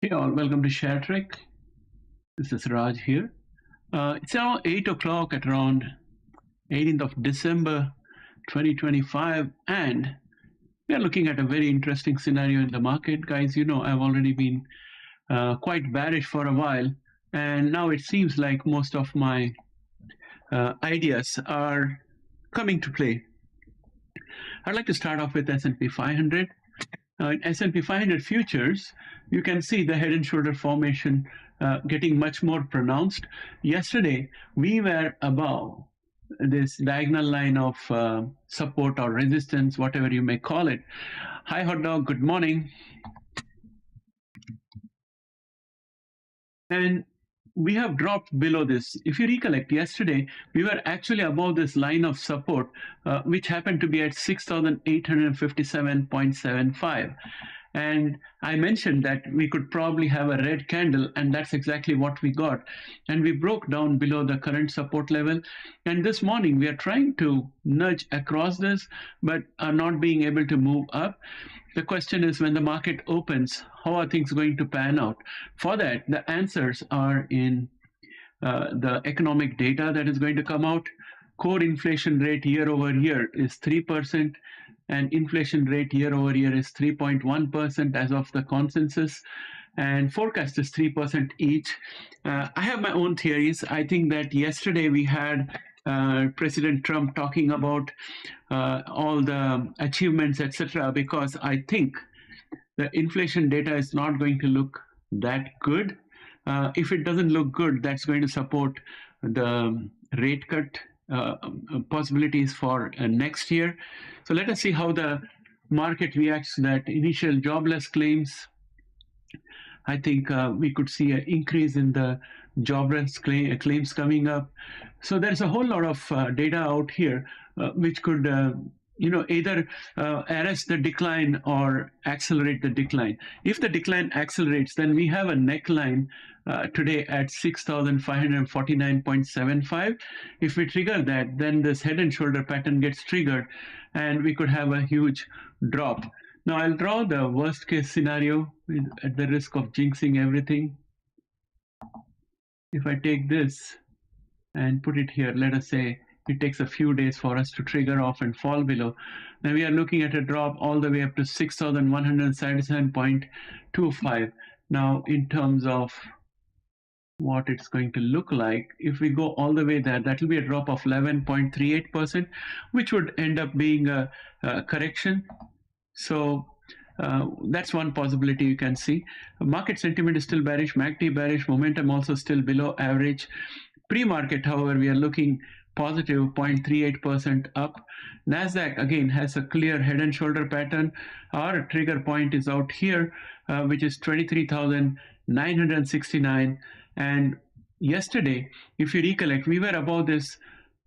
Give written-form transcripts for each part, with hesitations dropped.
Hey all, welcome to ShareTreck. This is Raj here. It's now 8 o'clock at around 18th of December 2025, and we are looking at a very interesting scenario in the market. Guys, you know, I've already been quite bearish for a while, and now it seems like most of my ideas are coming to play. I'd like to start off with S&P 500. In S&P 500 futures, you can see the head and shoulder formation getting much more pronounced. Yesterday, we were above this diagonal line of support or resistance, whatever you may call it. Hi, hot dog, good morning. And we have dropped below this. If you recollect, yesterday, we were actually above this line of support, which happened to be at 6,857.75. And I mentioned that we could probably have a red candle, and that's exactly what we got. And we broke down below the current support level. And this morning, we are trying to nudge across this, but are not being able to move up. The question is, when the market opens, how are things going to pan out? For that, the answers are in the economic data that is going to come out. Core inflation rate year over year is 3%, and inflation rate year over year is 3.1% as of the consensus, and forecast is 3% each. I have my own theories. I think that yesterday we had President Trump talking about all the achievements, etc., because I think the inflation data is not going to look that good. If it doesn't look good, that's going to support the rate cut possibilities for next year. So let us see how the market reacts to that initial jobless claims. I think we could see an increase in the jobless claims coming up. So there's a whole lot of data out here which could either arrest the decline or accelerate the decline. If the decline accelerates, then we have a neckline today at 6,549.75. If we trigger that, then this head and shoulder pattern gets triggered, and we could have a huge drop. Now I'll draw the worst case scenario at the risk of jinxing everything. If I take this and put it here, let us say it takes a few days for us to trigger off and fall below. Then we are looking at a drop all the way up to 6,177.25. Now, in terms of what it's going to look like, if we go all the way there, that will be a drop of 11.38%, which would end up being a correction. So that's one possibility you can see. Market sentiment is still bearish, MACD bearish, momentum also still below average. Pre-market, however, we are looking positive 0.38% up. NASDAQ again has a clear head and shoulder pattern. Our trigger point is out here, which is 23,969. And yesterday, if you recollect, we were above this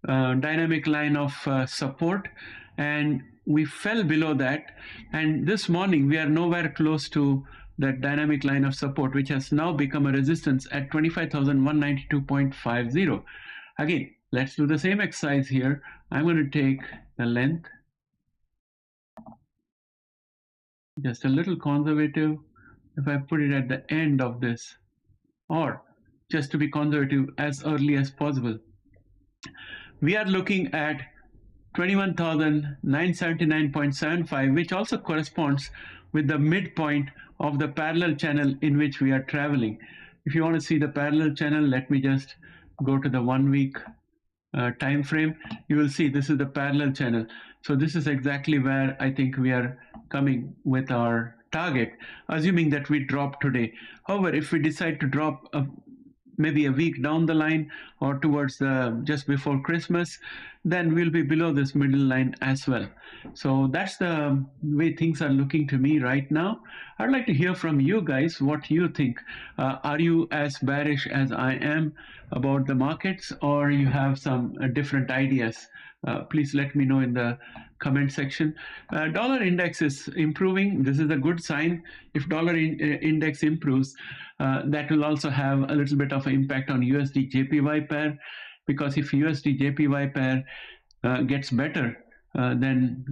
dynamic line of support, and we fell below that. And this morning, we are nowhere close to that dynamic line of support, which has now become a resistance at 25,192.50. Again, let's do the same exercise here. I'm going to take the length, just a little conservative. If I put it at the end of this, or just to be conservative, as early as possible, we are looking at 21,979.75, which also corresponds with the midpoint of the parallel channel in which we are traveling. If you want to see the parallel channel, let me just go to the 1 week time frame. You will see this is the parallel channel. So this is exactly where I think we are coming with our target, assuming that we drop today. However, if we decide to drop maybe a week down the line or towards just before Christmas, then we'll be below this middle line as well. So that's the way things are looking to me right now. I'd like to hear from you guys what you think. Are you as bearish as I am about the markets, or you have some different ideas? Please let me know in the comment section. Dollar index is improving. This is a good sign. If dollar index improves, that will also have a little bit of an impact on USD JPY pair, because if USD JPY pair gets better, then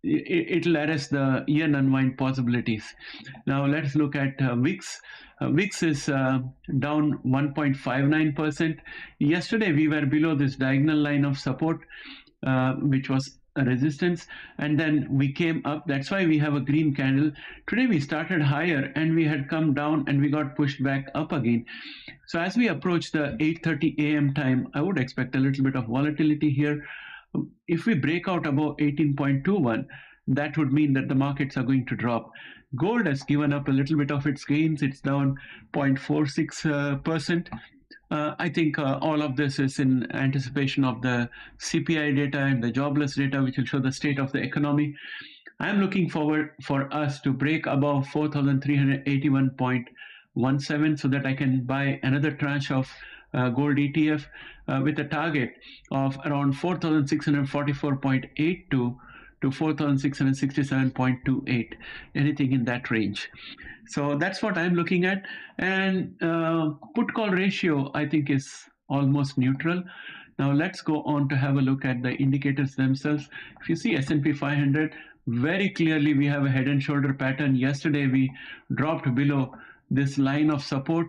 it'll arrest the yen unwind possibilities. Now let's look at VIX. VIX is down 1.59%. Yesterday we were below this diagonal line of support, which was a resistance, and then we came up. That's why we have a green candle. Today we started higher and we had come down and we got pushed back up again. So as we approach the 8:30 a.m. time, I would expect a little bit of volatility here. If we break out above 18.21, that would mean that the markets are going to drop. Gold has given up a little bit of its gains. It's down 0.46%. I think all of this is in anticipation of the CPI data and the jobless data, which will show the state of the economy. I'm looking forward for us to break above 4,381.17 so that I can buy another tranche of gold ETF with a target of around 4,644.82 to 4,667.28, anything in that range. So that's what I'm looking at. And put call ratio, I think, is almost neutral. Now let's go on to have a look at the indicators themselves. If you see S&P 500, very clearly we have a head and shoulder pattern. Yesterday we dropped below this line of support,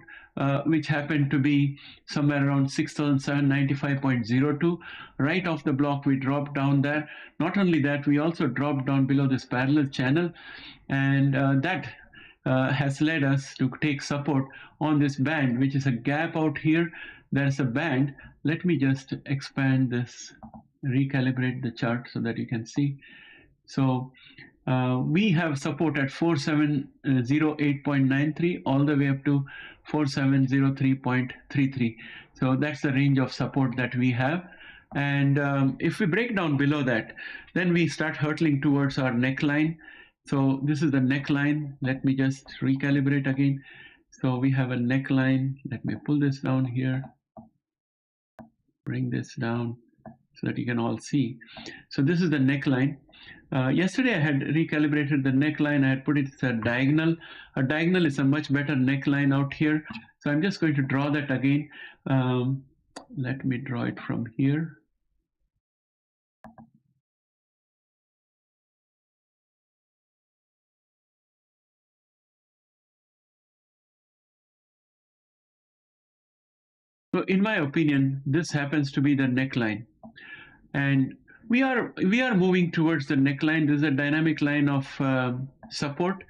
which happened to be somewhere around 6,795.02. Right off the block, we dropped down there. Not only that, we also dropped down below this parallel channel, and that has led us to take support on this band, which is a gap out here. There's a band. Let me just expand this, recalibrate the chart so that you can see. So we have support at 4708.93 all the way up to 4703.33. So that's the range of support that we have. And if we break down below that, then we start hurtling towards our neckline. So this is the neckline. Let me just recalibrate again. So we have a neckline. Let me pull this down here, bring this down so that you can all see. So this is the neckline. Yesterday I had recalibrated the neckline. I had put it as a diagonal. A diagonal is a much better neckline out here. So I'm just going to draw that again. Let me draw it from here. So in my opinion, this happens to be the neckline. And we are moving towards the neckline. This is a dynamic line of support,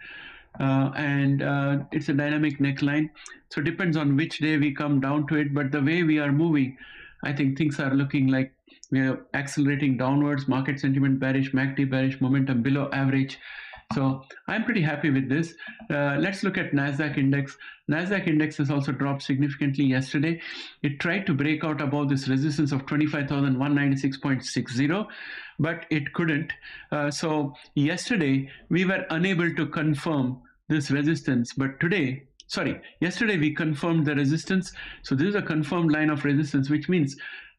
and it's a dynamic neckline. So it depends on which day we come down to it. But the way we are moving, I think things are looking like we are accelerating downwards. Market sentiment bearish, MACD bearish, momentum below average. So I'm pretty happy with this. Let's look at NASDAQ index. NASDAQ index has also dropped significantly yesterday. It tried to break out above this resistance of 25,196.60, but it couldn't. So yesterday we were unable to confirm this resistance, but yesterday we confirmed the resistance. So this is a confirmed line of resistance, which means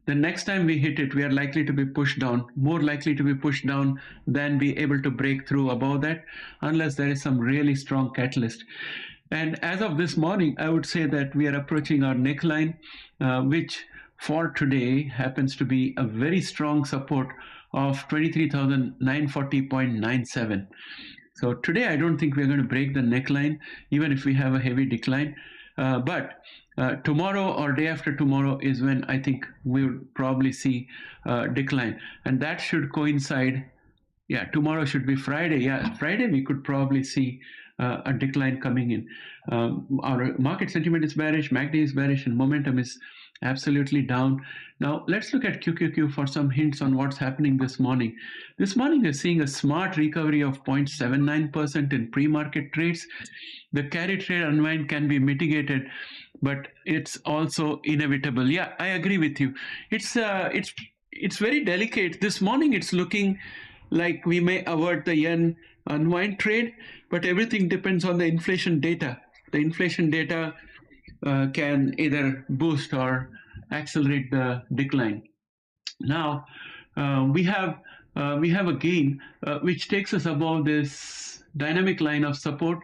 the next time we hit it, we are likely to be pushed down, more likely to be pushed down than be able to break through above that, unless there is some really strong catalyst. And as of this morning, I would say that we are approaching our neckline, which for today happens to be a very strong support of 23,940.97. So today, I don't think we're going to break the neckline, even if we have a heavy decline. But tomorrow or day after tomorrow is when I think we'll probably see decline, and that should coincide. Yeah, tomorrow should be Friday. Yeah, Friday we could probably see a decline coming in. Our market sentiment is bearish, MACD is bearish, and momentum is absolutely down. Now let's look at QQQ for some hints on what's happening this morning. This morning we're seeing a smart recovery of 0.79% in pre-market trades. The carry trade unwind can be mitigated, but it's also inevitable. Yeah, I agree with you. It's very delicate. This morning it's looking like we may avert the yen unwind trade, but everything depends on the inflation data. The inflation data can either boost or accelerate the decline. Now we have a gain which takes us above this dynamic line of support,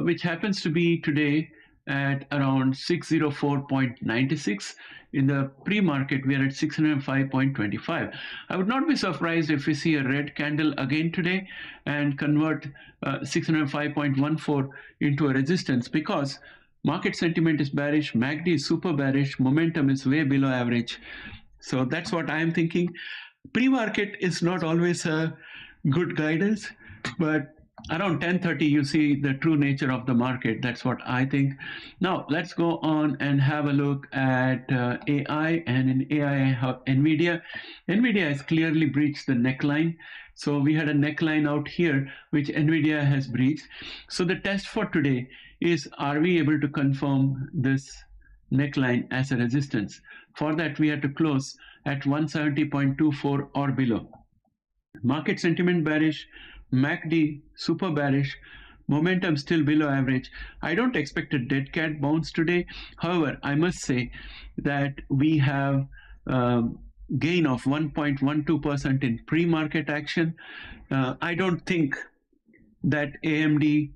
which happens to be today at around 604.96. In the pre-market, we are at 605.25. I would not be surprised if we see a red candle again today and convert 605.14 into a resistance, because market sentiment is bearish, MACD is super bearish, momentum is way below average. So that's what I'm thinking. Pre-market is not always a good guidance, but around 10:30 you see the true nature of the market. That's what I think. Now let's go on and have a look at AI. And in AI I have NVDA. NVDA has clearly breached the neckline. So we had a neckline out here which NVDA has breached. So the test for today is, are we able to confirm this neckline as a resistance? For that we have to close at 170.24 or below. Market sentiment bearish, MACD super bearish, momentum still below average. I don't expect a dead cat bounce today. However, I must say that we have gain of 1.12% in pre-market action. I don't think that AMD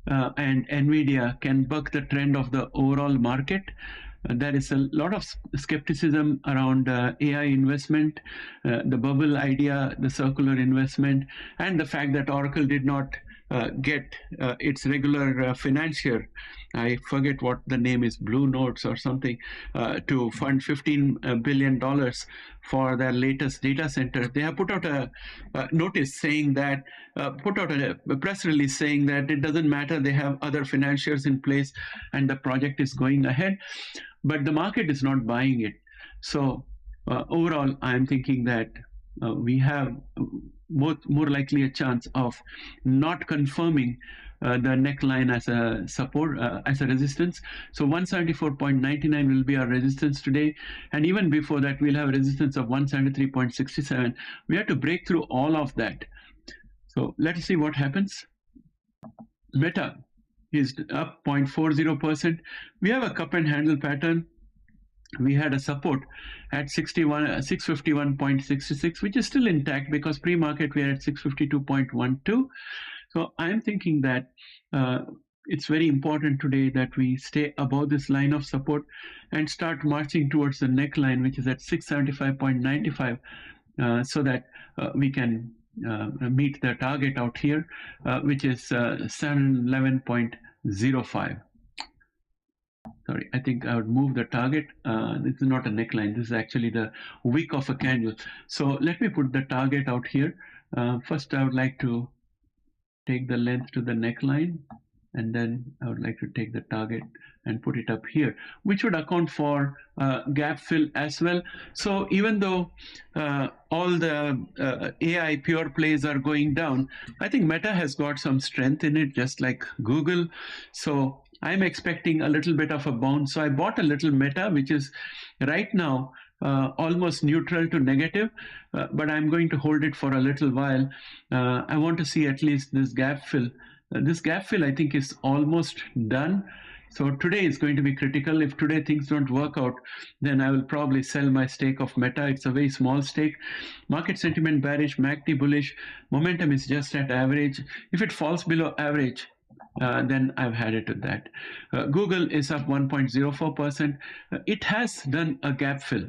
and NVIDIA can buck the trend of the overall market. There is a lot of skepticism around AI investment, the bubble idea, the circular investment, and the fact that Oracle did not get its regular financier, I forget what the name is, Blue Notes or something, to fund $15 billion for their latest data center. They have put out a notice saying that, put out a press release saying that it doesn't matter, they have other financiers in place and the project is going ahead, but the market is not buying it. So overall, I'm thinking that we have more likely a chance of not confirming the neckline as a support, as a resistance. So 174.99 will be our resistance today, and even before that we'll have a resistance of 173.67. We have to break through all of that. So let's see what happens. Meta is up 0.40%. We have a cup and handle pattern. We had a support at 651.66, which is still intact because pre-market we are at 652.12. So I'm thinking that it's very important today that we stay above this line of support and start marching towards the neckline, which is at 675.95, so that we can meet the target out here, which is 711.05. Sorry, I think I would move the target. This is not a neckline. This is actually the wick of a candle. So let me put the target out here. First, I would like to take the length to the neckline, and then I would like to take the target and put it up here, which would account for gap fill as well. So even though all the AI pure plays are going down, I think Meta has got some strength in it, just like Google. So I'm expecting a little bit of a bounce. So I bought a little Meta, which is right now almost neutral to negative, but I'm going to hold it for a little while. I want to see at least this gap fill. This gap fill, I think, is almost done. So today is going to be critical. If today things don't work out, then I will probably sell my stake of Meta. It's a very small stake. Market sentiment bearish, MACD bullish. Momentum is just at average. If it falls below average, then I've had it with that. Google is up 1.04%. It has done a gap fill.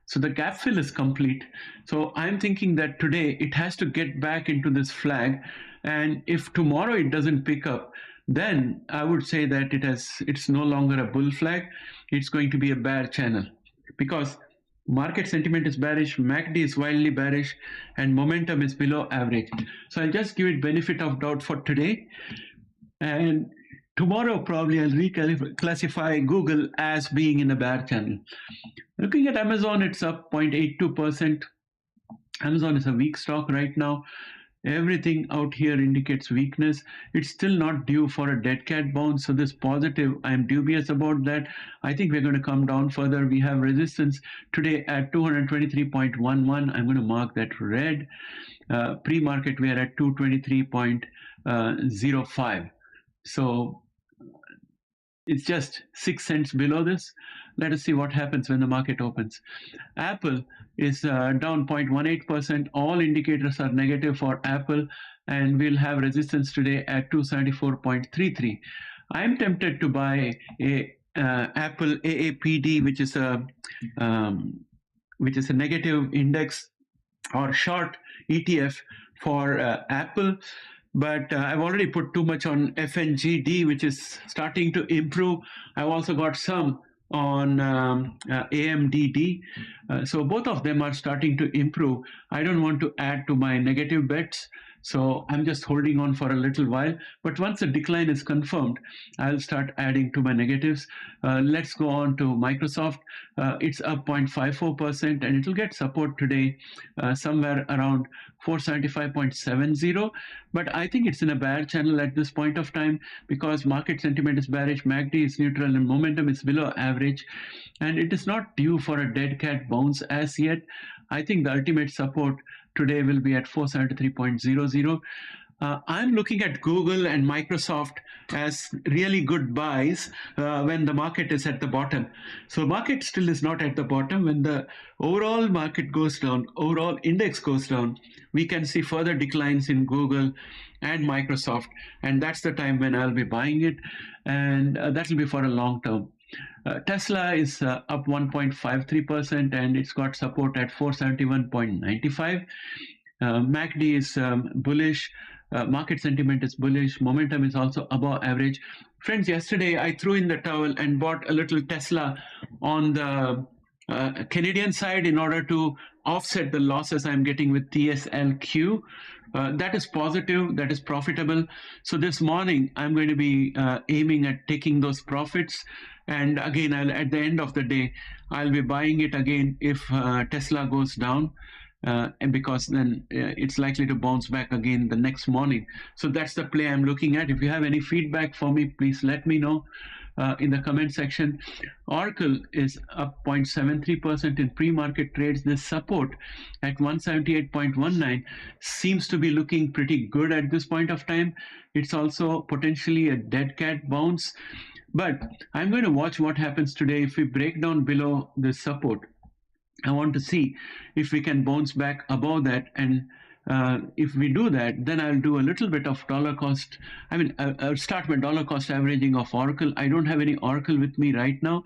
So the gap fill is complete. So I'm thinking that today it has to get back into this flag. And if tomorrow it doesn't pick up, then I would say that it's no longer a bull flag. It's going to be a bear channel, because market sentiment is bearish, MACD is wildly bearish, and momentum is below average. So I'll just give it benefit of doubt for today. And tomorrow probably I'll reclassify Google as being in a bear channel. Looking at Amazon, it's up 0.82%. Amazon is a weak stock right now. Everything out here indicates weakness. It's still not due for a dead cat bounce. So this positive, I'm dubious about that. I think we're going to come down further. We have resistance today at 223.11. I'm going to mark that red. Pre-market, we are at 223.05. So it's just 6 cents below this. Let us see what happens when the market opens. Apple is down 0.18%. All indicators are negative for Apple, and we'll have resistance today at 274.33. I'm tempted to buy a Apple AAPD, which is a negative index or short ETF for Apple. But I've already put too much on FNGD, which is starting to improve. I've also got some on AMDD. So both of them are starting to improve. I don't want to add to my negative bets. So I'm just holding on for a little while. But once the decline is confirmed, I'll start adding to my negatives. Let's go on to Microsoft. It's up 0.54%, and it'll get support today somewhere around 475.70. But I think it's in a bear channel at this point of time because market sentiment is bearish, MACD is neutral, and momentum is below average. And it is not due for a dead cat bounce as yet. I think the ultimate support today will be at 473.00. I'm looking at Google and Microsoft as really good buys when the market is at the bottom. So market still is not at the bottom. When the overall market goes down, overall index goes down, we can see further declines in Google and Microsoft. And that's the time when I'll be buying it. And that will be for a long term. Tesla is up 1.53%, and it's got support at 471.95. MACD is bullish. Market sentiment is bullish. Momentum is also above average. Friends, yesterday I threw in the towel and bought a little Tesla on the Canadian side in order to offset the losses I'm getting with TSLQ. That is positive, that is profitable. So this morning I'm going to be aiming at taking those profits. And again, at the end of the day, I'll be buying it again if Tesla goes down. And because then it's likely to bounce back again the next morning. So that's the play I'm looking at. If you have any feedback for me, please let me know in the comment section. Oracle is up 0.73% in pre-market trades. This support at 178.19 seems to be looking pretty good at this point of time. It's also potentially a dead cat bounce. But I'm going to watch what happens today if we break down below this support. I want to see if we can bounce back above that. And if we do that, then I'll do a little bit of dollar cost. I'll start my dollar cost averaging of Oracle. I don't have any Oracle with me right now.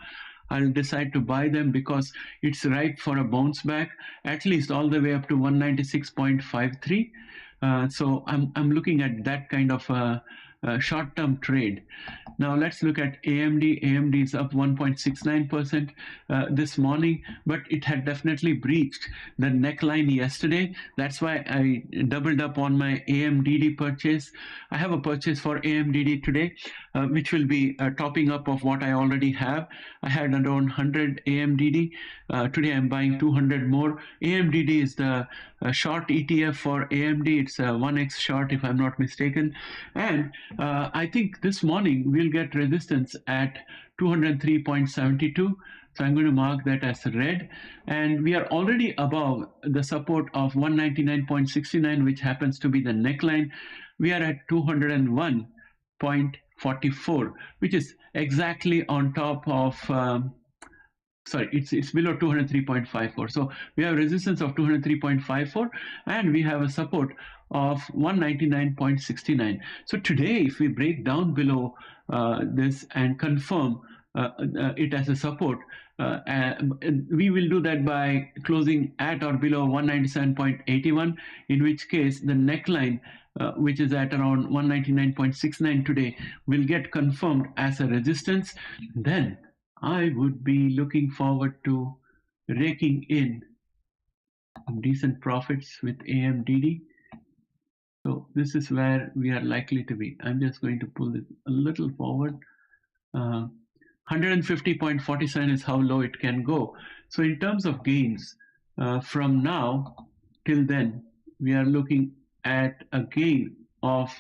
I'll decide to buy them because it's ripe for a bounce back, at least all the way up to 196.53. So I'm looking at that kind of short-term trade. Now let's look at AMD. AMD is up 1.69% this morning, but it had definitely breached the neckline yesterday. That's why I doubled up on my AMDD purchase. I have a purchase for AMDD today, which will be topping up of what I already have. I had around 100 AMDD. Today I'm buying 200 more. AMDD is the short ETF for AMD. It's a 1x short if I'm not mistaken. And I think this morning we'll get resistance at 203.72. So I'm going to mark that as red. And we are already above the support of 199.69, which happens to be the neckline. We are at 201.44, which is exactly on top of it's below 203.54. So we have resistance of 203.54, and we have a support of 199.69. So today, if we break down below this and confirm it as a support, we will do that by closing at or below 197.81, in which case the neckline, which is at around 199.69 today, will get confirmed as a resistance. Then I would be looking forward to raking in decent profits with AMDD. So this is where we are likely to be. I'm just going to pull this a little forward. 150.47 is how low it can go. So in terms of gains, from now till then, we are looking at a gain of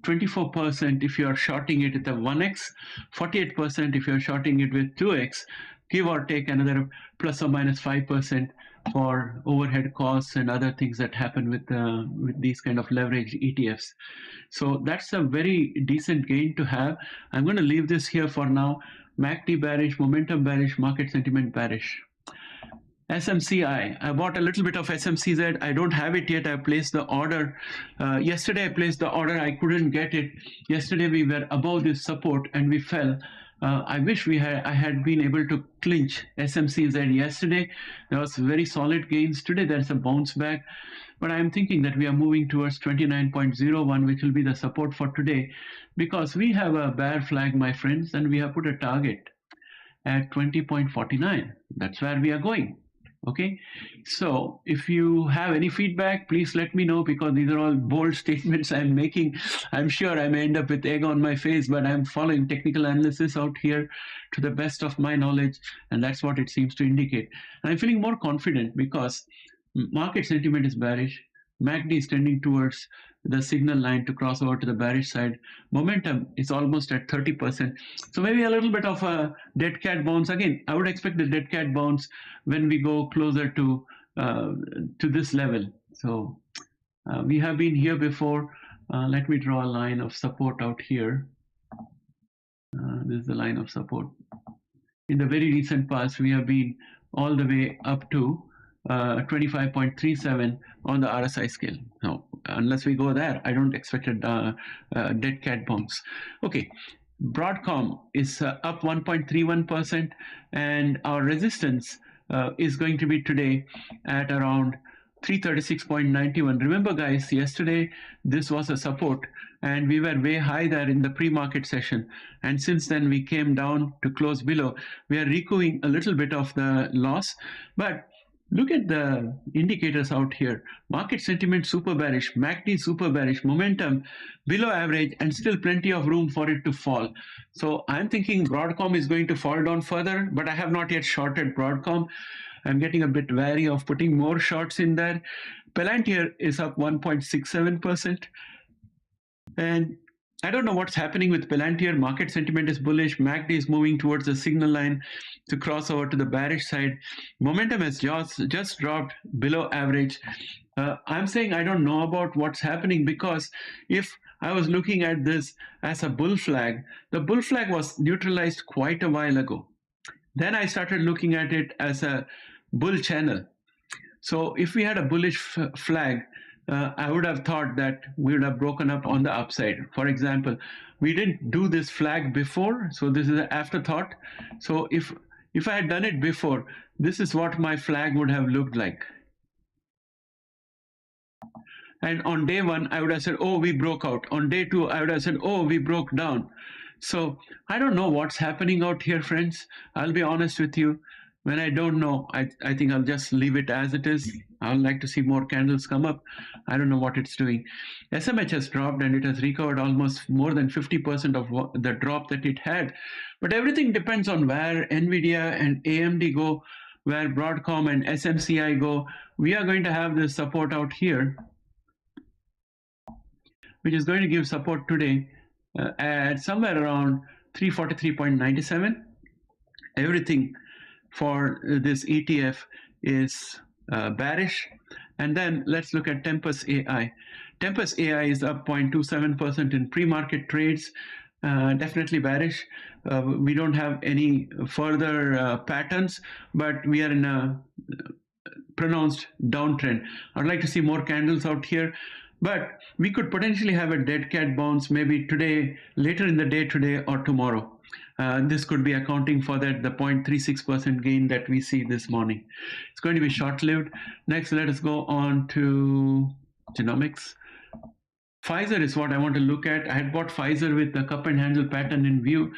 24% if you are shorting it with a 1x, 48% if you're shorting it with 2x, give or take another plus or minus 5% for overhead costs and other things that happen with these kind of leveraged ETFs. So that's a very decent gain to have. I'm going to leave this here for now. MACD bearish, momentum bearish, market sentiment bearish. SMCI. I bought a little bit of SMCZ. I don't have it yet. I placed the order. Yesterday I placed the order. I couldn't get it. Yesterday we were above this support and we fell. I wish I had been able to clinch SMCZ yesterday. There was very solid gains. Today there's a bounce back. But I'm thinking that we are moving towards 29.01, which will be the support for today, because we have a bear flag, my friends, and we have put a target at 20.49. That's where we are going. Okay, so if you have any feedback, please let me know, because these are all bold statements I'm making. I'm sure I may end up with egg on my face, but I'm following technical analysis out here to the best of my knowledge, and that's what it seems to indicate. And I'm feeling more confident because market sentiment is bearish. MACD is tending towards the signal line to cross over to the bearish side. Momentum is almost at 30%. So maybe a little bit of a dead cat bounce. Again, I would expect the dead cat bounce when we go closer to this level. So we have been here before. Let me draw a line of support out here. This is the line of support. In the very recent past, we have been all the way up to 25.37 on the RSI scale. Now, unless we go there, I don't expect a dead cat bounce. Okay, Broadcom is up 1.31%, and our resistance is going to be today at around 336.91. Remember, guys, yesterday this was a support, and we were way high there in the pre-market session, and since then we came down to close below. We are recouping a little bit of the loss, but look at the indicators out here. Market sentiment super bearish, MACD super bearish, momentum below average, and still plenty of room for it to fall. So I'm thinking Broadcom is going to fall down further, but I have not yet shorted Broadcom. I'm getting a bit wary of putting more shorts in there. Palantir is up 1.67%. And I don't know what's happening with Palantir. Market sentiment is bullish. MACD is moving towards the signal line to cross over to the bearish side. Momentum has just dropped below average. I'm saying I don't know about what's happening, because if I was looking at this as a bull flag, the bull flag was neutralized quite a while ago. Then I started looking at it as a bull channel. So if we had a bullish flag, I would have thought that we would have broken up on the upside. For example, we didn't do this flag before, so this is an afterthought. So if I had done it before, this is what my flag would have looked like. And on day one, I would have said, oh, we broke out. On day two, I would have said, oh, we broke down. So I don't know what's happening out here, friends. I'll be honest with you. When I don't know, I think I'll just leave it as it is. I would like to see more candles come up. I don't know what it's doing. SMH has dropped, and it has recovered almost more than 50% of the drop that it had. But everything depends on where NVDA and AMD go, where Broadcom and SMCI go. We are going to have this support out here, which is going to give support today at somewhere around 343.97. Everything for this ETF is bearish. And then let's look at Tempus AI. Tempus AI is up 0.27% in pre-market trades. Definitely bearish. We don't have any further patterns, but we are in a pronounced downtrend. I'd like to see more candles out here, but we could potentially have a dead cat bounce maybe today, later in the day today or tomorrow. This could be accounting for that, the 0.36% gain that we see this morning. It's going to be short-lived. Next, let us go on to Genomics. Pfizer is what I want to look at. I had bought Pfizer with the cup and handle pattern in view.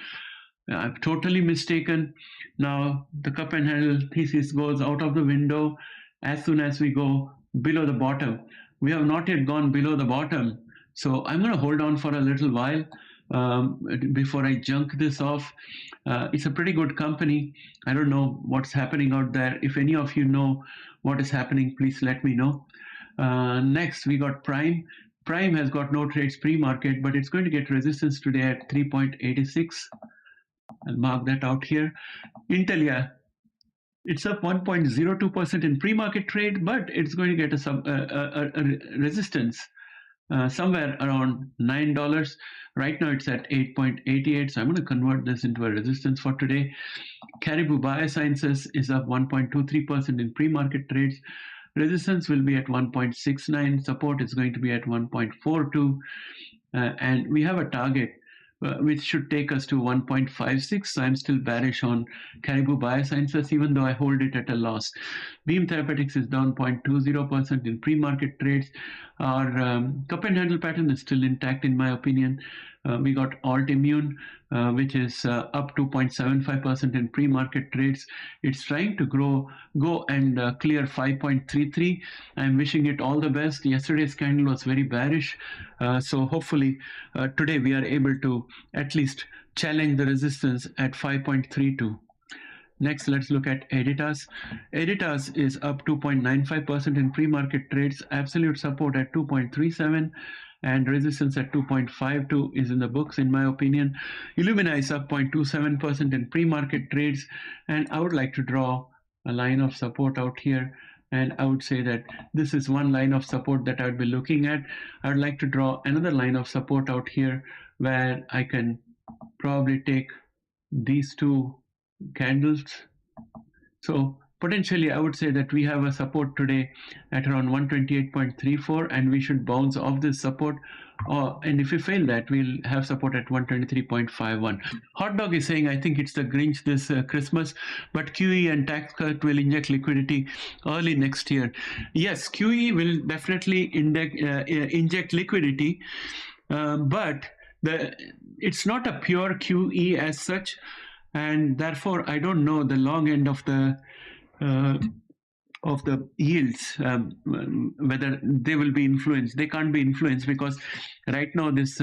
I'm totally mistaken. Now the cup and handle thesis goes out of the window as soon as we go below the bottom. We have not yet gone below the bottom. So I'm going to hold on for a little while before I junk this off. It's a pretty good company. I don't know what's happening out there. If any of you know what is happening, please let me know. Next, we got Prime. Prime has got no trades pre-market, but it's going to get resistance today at 3.86. I'll mark that out here. Intelia, it's up 1.02% in pre-market trade, but it's going to get a resistance somewhere around $9. Right now it's at 8.88. So I'm going to convert this into a resistance for today. Caribou Biosciences is up 1.23% in pre-market trades. Resistance will be at 1.69. Support is going to be at 1.42. And we have a target which should take us to 1.56. So I'm still bearish on Caribou Biosciences, even though I hold it at a loss. Beam Therapeutics is down 0.20% in pre-market trades. Our cup and handle pattern is still intact, in my opinion. We got Alt Immune, which is up 2.75% in pre-market trades. It's trying to go and clear 5.33. I'm wishing it all the best. Yesterday's candle was very bearish. So hopefully today we are able to at least challenge the resistance at 5.32. Next, let's look at Editas. Editas is up 2.95% in pre-market trades. Absolute support at 2.37 and resistance at 2.52 is in the books, in my opinion. Illumina is up 0.27% in pre-market trades, and I would like to draw a line of support out here. And I would say that this is one line of support that I would be looking at. I would like to draw another line of support out here where I can probably take these two candles. So potentially, I would say that we have a support today at around 128.34, and we should bounce off this support. And if we fail that, we'll have support at 123.51. Hot Dog is saying, I think it's the Grinch this Christmas, but QE and tax cut will inject liquidity early next year. Yes, QE will definitely inject liquidity, but it's not a pure QE as such. And therefore, I don't know the long end of the yields, whether they will be influenced. They can't be influenced because right now this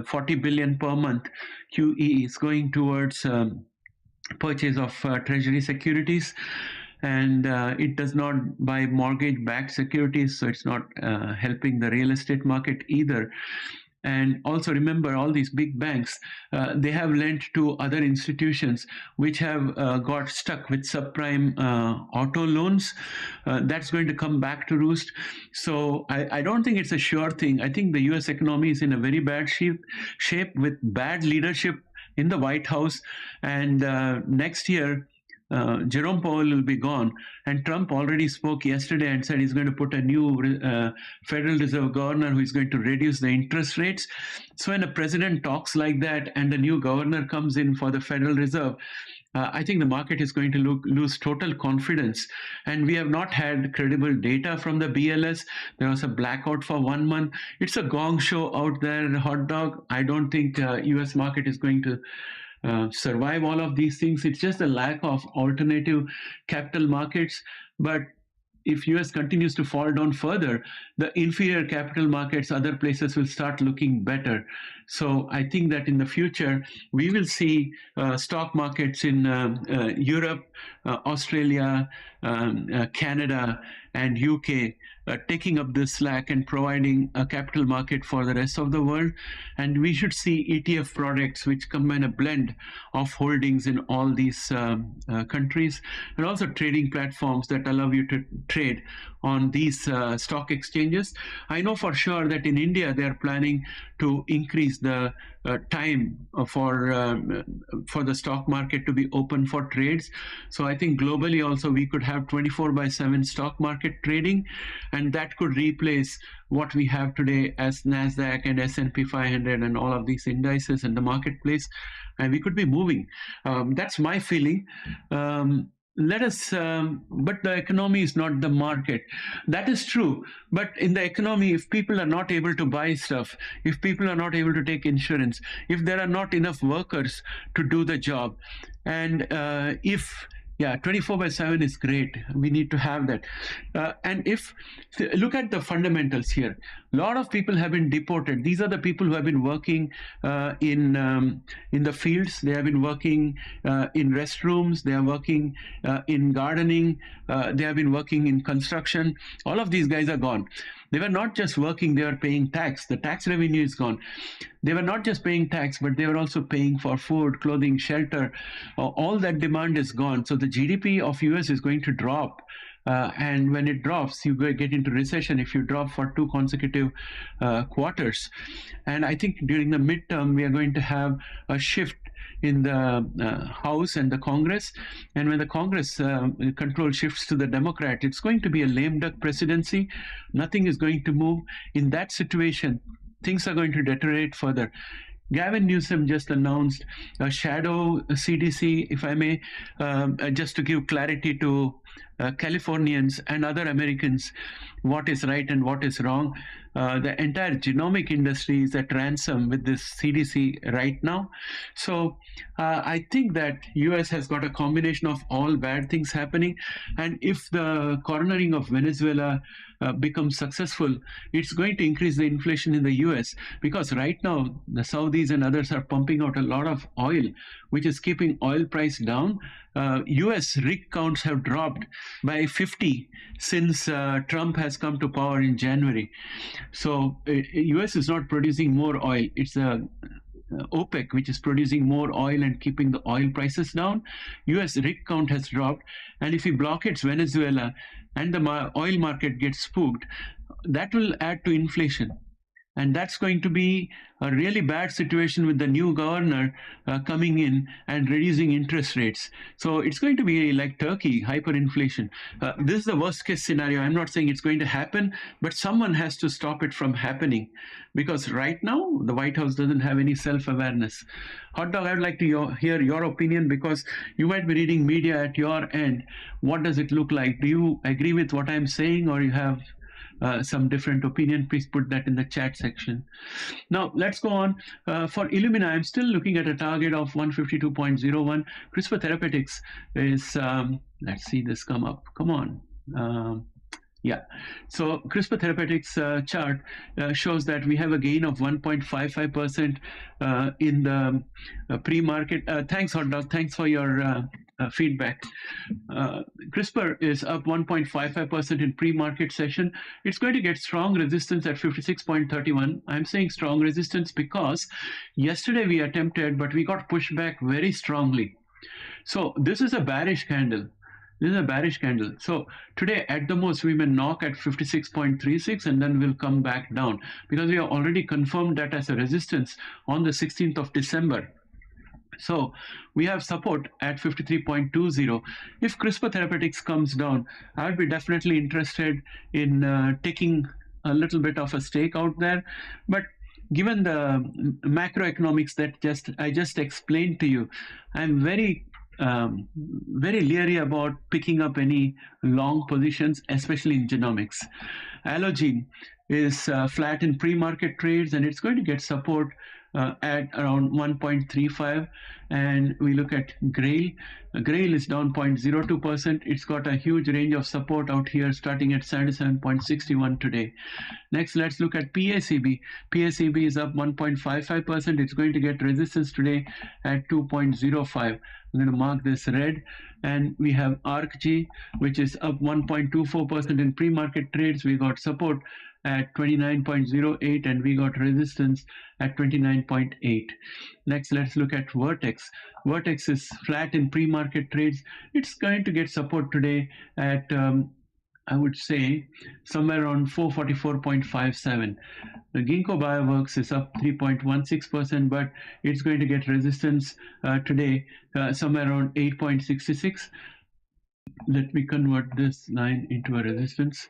40 billion per month QE is going towards purchase of treasury securities, and it does not buy mortgage-backed securities, so it's not helping the real estate market either. And also remember, all these big banks, they have lent to other institutions which have got stuck with subprime auto loans. That's going to come back to roost. So I don't think it's a sure thing. I think the US economy is in a very bad shape with bad leadership in the White House. And next year, Jerome Powell will be gone, and Trump already spoke yesterday and said he's going to put a new Federal Reserve governor who is going to reduce the interest rates. So when a president talks like that and a new governor comes in for the Federal Reserve, I think the market is going to lose total confidence. And we have not had credible data from the BLS. There was a blackout for 1 month. It's a gong show out there, Hot Dog. I don't think US market is going to survive all of these things. It's just a lack of alternative capital markets. But if US continues to fall down further, the inferior capital markets, other places will start looking better. So I think that in the future, we will see stock markets in Europe, Australia, Canada, and UK taking up this slack and providing a capital market for the rest of the world. And we should see ETF products which combine a blend of holdings in all these countries, and also trading platforms that allow you to trade on these stock exchanges. I know for sure that in India, they are planning to increase the time for the stock market to be open for trades. So I think globally also we could have 24/7 stock market trading, and that could replace what we have today as NASDAQ and S&P 500 and all of these indices in the marketplace, and we could be moving. That's my feeling. But the economy is not the market. That is true. But in the economy, if people are not able to buy stuff, if people are not able to take insurance, if there are not enough workers to do the job, and if 24/7 is great. We need to have that. And look at the fundamentals here. A lot of people have been deported. These are the people who have been working in the fields. They have been working in restrooms. They are working in gardening. They have been working in construction. All of these guys are gone. They were not just working, they were paying tax. The tax revenue is gone. They were not just paying tax, but they were also paying for food, clothing, shelter. All that demand is gone. So the GDP of US is going to drop and when it drops, you get into recession if you drop for 2 consecutive quarters. And I think during the midterm, we are going to have a shift in the House and the Congress. And when the Congress control shifts to the Democrat, it's going to be a lame duck presidency. Nothing is going to move. In that situation, things are going to deteriorate further. Gavin Newsom just announced a shadow CDC, if I may, just to give clarity to Californians and other Americans what is right and what is wrong. The entire genomic industry is at ransom with this CDC right now. So I think that US has got a combination of all bad things happening. And if the cornering of Venezuela becomes successful, it's going to increase the inflation in the US, because right now the Saudis and others are pumping out a lot of oil, which is keeping oil price down. US rig counts have dropped by 50 since Trump has come to power in January. So US is not producing more oil. It's OPEC, which is producing more oil and keeping the oil prices down. US rig count has dropped. And if he blockades Venezuela and the oil market gets spooked, that will add to inflation. And that's going to be a really bad situation with the new governor coming in and reducing interest rates. So it's going to be like Turkey, hyperinflation. This is the worst case scenario. I'm not saying it's going to happen, but someone has to stop it from happening, because right now the White House doesn't have any self-awareness. Hot Dog, I'd like to hear your opinion, because you might be reading media at your end. What does it look like? Do you agree with what I'm saying, or you have some different opinion? Please put that in the chat section. Now let's go on. For Illumina, I'm still looking at a target of 152.01. CRISPR Therapeutics is, let's see this come up. Come on. Yeah, so CRISPR Therapeutics chart shows that we have a gain of 1.55% in the pre-market. Thanks, Hot Dog. Thanks for your feedback. CRISPR is up 1.55% in pre-market session. It's going to get strong resistance at 56.31. I'm saying strong resistance because yesterday we attempted, but we got pushed back very strongly. So this is a bearish candle. This is a bearish candle. So today, at the most, we may knock at 56.36 and then we'll come back down, because we have already confirmed that as a resistance on the 16th of December. So we have support at 53.20. If CRISPR Therapeutics comes down, I would be definitely interested in taking a little bit of a stake out there. But given the macroeconomics that I just explained to you, I'm very leery about picking up any long positions, especially in genomics. Allogene is flat in pre-market trades, and it's going to get support at around 1.35. And we look at Grail. Grail is down 0.02%. It's got a huge range of support out here starting at 77.61 today. Next, let's look at PACB. PACB is up 1.55%. It's going to get resistance today at 2.05. I'm going to mark this red. And we have ARCG, which is up 1.24% in pre-market trades. We got support at 29.08 and we got resistance at 29.8. Next, let's look at Vertex. Vertex is flat in pre-market trades. It's going to get support today at I would say somewhere around 444.57. The Ginkgo Bioworks is up 3.16%, but it's going to get resistance today somewhere around 8.66. Let me convert this line into a resistance.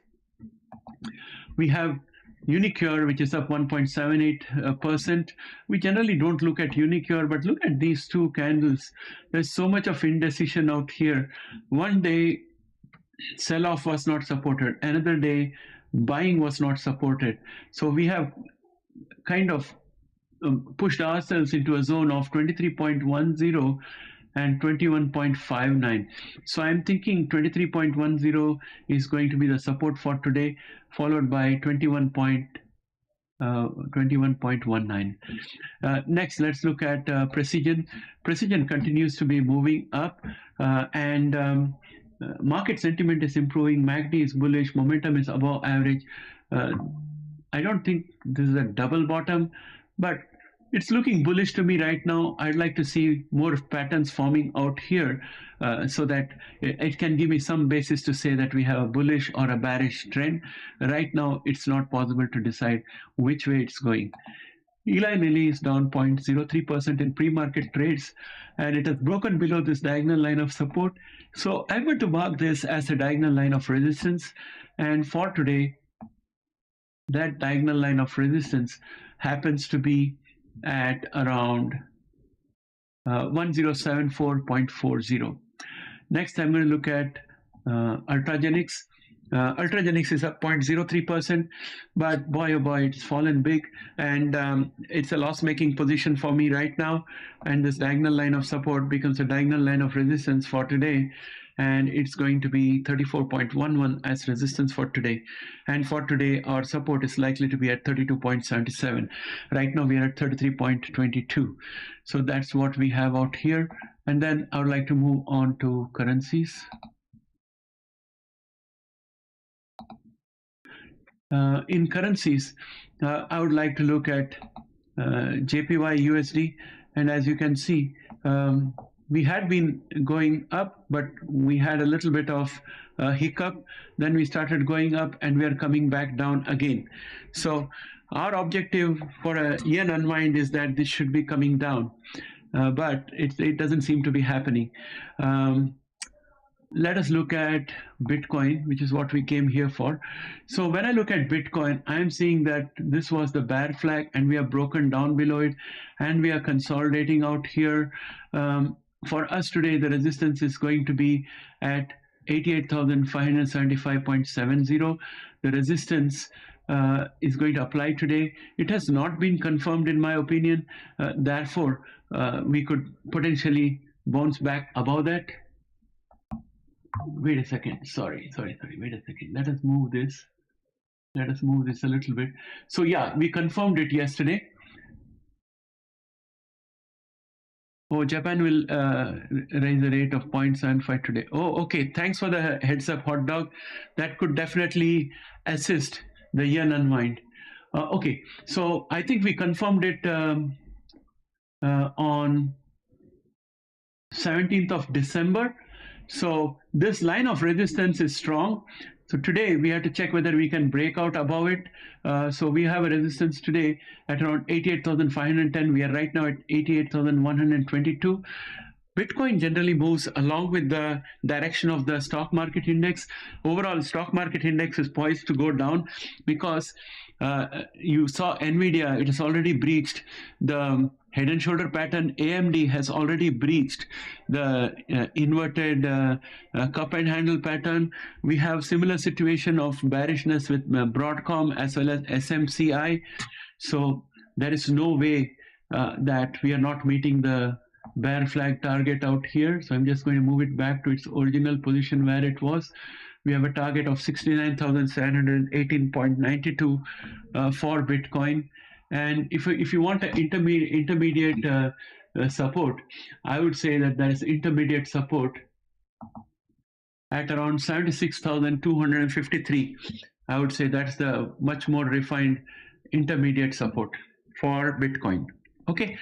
We have Unicure, which is up 1.78%. We generally don't look at Unicure, but look at these two candles. There's so much of indecision out here. One day, sell-off was not supported. Another day, buying was not supported. So we have kind of pushed ourselves into a zone of 23.10 and 21.59. So I'm thinking 23.10 is going to be the support for today, followed by 21.19. Next, let's look at Precision. Precision continues to be moving up, and market sentiment is improving. MACD is bullish. Momentum is above average. I don't think this is a double bottom, but It's looking bullish to me right now. I'd like to see more patterns forming out here so that it can give me some basis to say that we have a bullish or a bearish trend. Right now, it's not possible to decide which way it's going. Eli Lilly is down 0.03% in pre-market trades, and it has broken below this diagonal line of support. So I'm going to mark this as a diagonal line of resistance. And for today, that diagonal line of resistance happens to be at around 1074.40. Next, I'm going to look at Ultragenics. Ultragenics is up 0.03%, but boy, oh boy, it's fallen big, and it's a loss-making position for me right now. And this diagonal line of support becomes a diagonal line of resistance for today, and it's going to be 34.11 as resistance for today. And for today, our support is likely to be at 32.77. Right now, we are at 33.22. So that's what we have out here. And then I would like to move on to currencies. In currencies, I would like to look at JPY USD, and as you can see, we had been going up, but we had a little bit of hiccup. Then we started going up, and we are coming back down again. So our objective for a yen unwind is that this should be coming down, but it doesn't seem to be happening. Let us look at Bitcoin, which is what we came here for. So when I look at Bitcoin, I'm seeing that this was the bear flag, and we have broken down below it, and we are consolidating out here. For us today, the resistance is going to be at 88,575.70. The resistance is going to apply today. It has not been confirmed in my opinion. Therefore, we could potentially bounce back above that. Wait a second. Sorry. Wait a second. Let us move this. Let us move this a little bit. So yeah, we confirmed it yesterday. Oh, Japan will raise the rate of 0.75 today. Oh, okay. Thanks for the heads up, hot dog. That could definitely assist the yen unwind. Okay, so I think we confirmed it on 17th of December. So this line of resistance is strong. So today we have to check whether we can break out above it. So we have a resistance today at around 88,510. We are right now at 88,122. Bitcoin generally moves along with the direction of the stock market index. Overall, stock market index is poised to go down because you saw NVDA, it has already breached the head and shoulder pattern. AMD has already breached the inverted cup and handle pattern. We have similar situation of bearishness with Broadcom as well as SMCI. So there is no way that we are not meeting the bear flag target out here. So I'm just going to move it back to its original position where it was. We have a target of 69,718.92 for Bitcoin. And if you want an intermediate support, I would say that there is intermediate support at around 76,253. I would say that's the much more refined intermediate support for Bitcoin. Okay,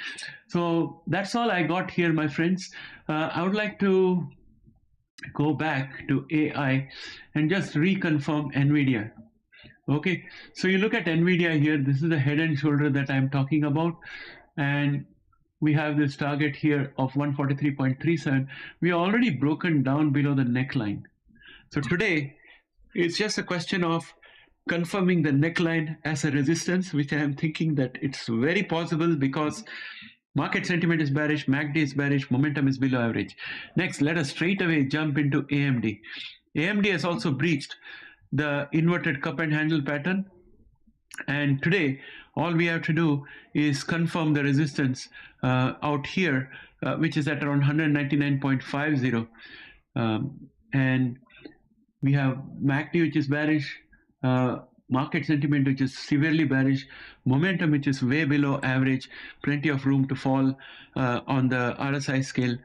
so that's all I got here, my friends. I would like to go back to AI and just reconfirm NVIDIA. Okay, so you look at NVIDIA here. This is the head and shoulder that I'm talking about, and we have this target here of 143.37. We are already broken down below the neckline. So today, it's just a question of confirming the neckline as a resistance, which I am thinking that it's very possible because market sentiment is bearish, MACD is bearish, momentum is below average. Next, let us straight away jump into AMD. AMD has also breached the inverted cup and handle pattern. And today, all we have to do is confirm the resistance out here, which is at around 199.50. And we have MACD, which is bearish, market sentiment, which is severely bearish, momentum, which is way below average, plenty of room to fall on the RSI scale.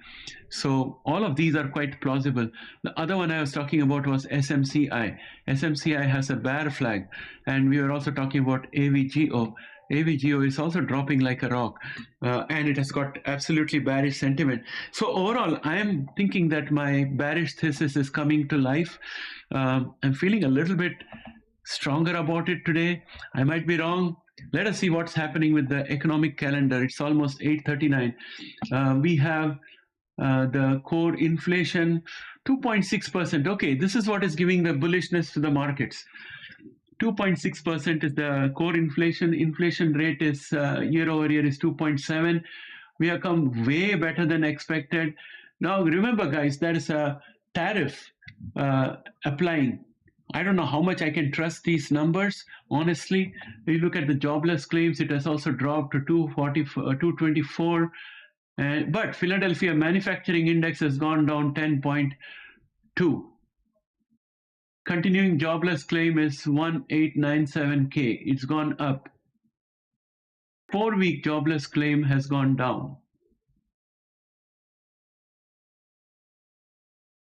So all of these are quite plausible. The other one I was talking about was SMCI. SMCI has a bear flag, and we were also talking about AVGO. AVGO is also dropping like a rock, and it has got absolutely bearish sentiment. So overall, I am thinking that my bearish thesis is coming to life. I'm feeling a little bit stronger about it today. I might be wrong. Let us see what's happening with the economic calendar. It's almost 8:39. We have the core inflation 2.6%. Okay, this is what is giving the bullishness to the markets. 2.6% is the core inflation. Inflation rate is year over year is 2.7. We have come way better than expected. Now remember, guys, there is a tariff applying. I don't know how much I can trust these numbers. Honestly, if you look at the jobless claims, it has also dropped to 224. But Philadelphia manufacturing index has gone down 10.2. Continuing jobless claim is 1897K. It's gone up. 4-week jobless claim has gone down.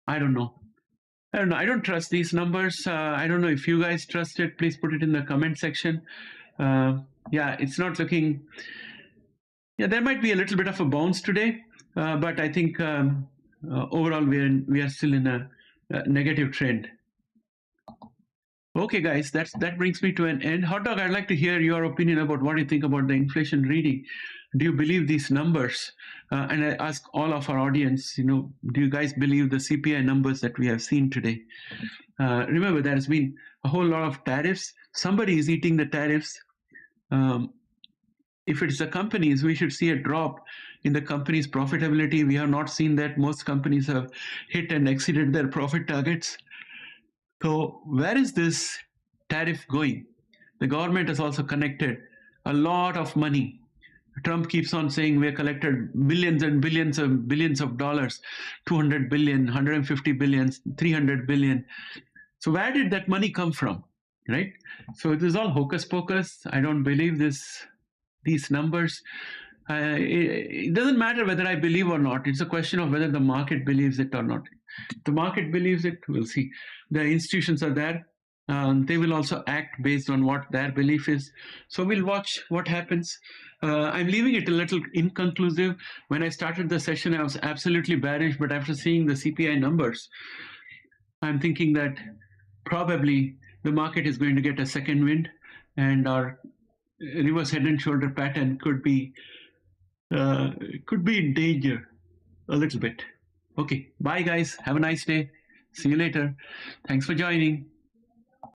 I don't know. I don't trust these numbers. I don't know if you guys trust it. Please put it in the comment section. Yeah, it's not looking. Yeah, there might be a little bit of a bounce today, but I think overall we are still in a negative trend. Okay, guys, that brings me to an end. Hot Dog, I'd like to hear your opinion about what you think about the inflation reading. Do you believe these numbers? And I ask all of our audience, do you guys believe the CPI numbers that we have seen today? Remember, there has been a whole lot of tariffs. Somebody is eating the tariffs. If it's the companies, we should see a drop in the company's profitability. We have not seen that. Most companies have hit and exceeded their profit targets. So where is this tariff going? The government has also collected a lot of money. Trump keeps on saying we have collected billions and billions of dollars, 200 billion, 150 billion, 300 billion. So where did that money come from, right? So it is all hocus pocus. I don't believe these numbers. It doesn't matter whether I believe or not. It's a question of whether the market believes it or not. If the market believes it, we'll see. The institutions are there. They will also act based on what their belief is. So we'll watch what happens. I'm leaving it a little inconclusive. When I started the session, I was absolutely bearish, but after seeing the CPI numbers, I'm thinking that probably the market is going to get a second wind, and our reverse head and shoulder pattern could be in danger a little bit. Okay, bye guys. Have a nice day. See you later. Thanks for joining.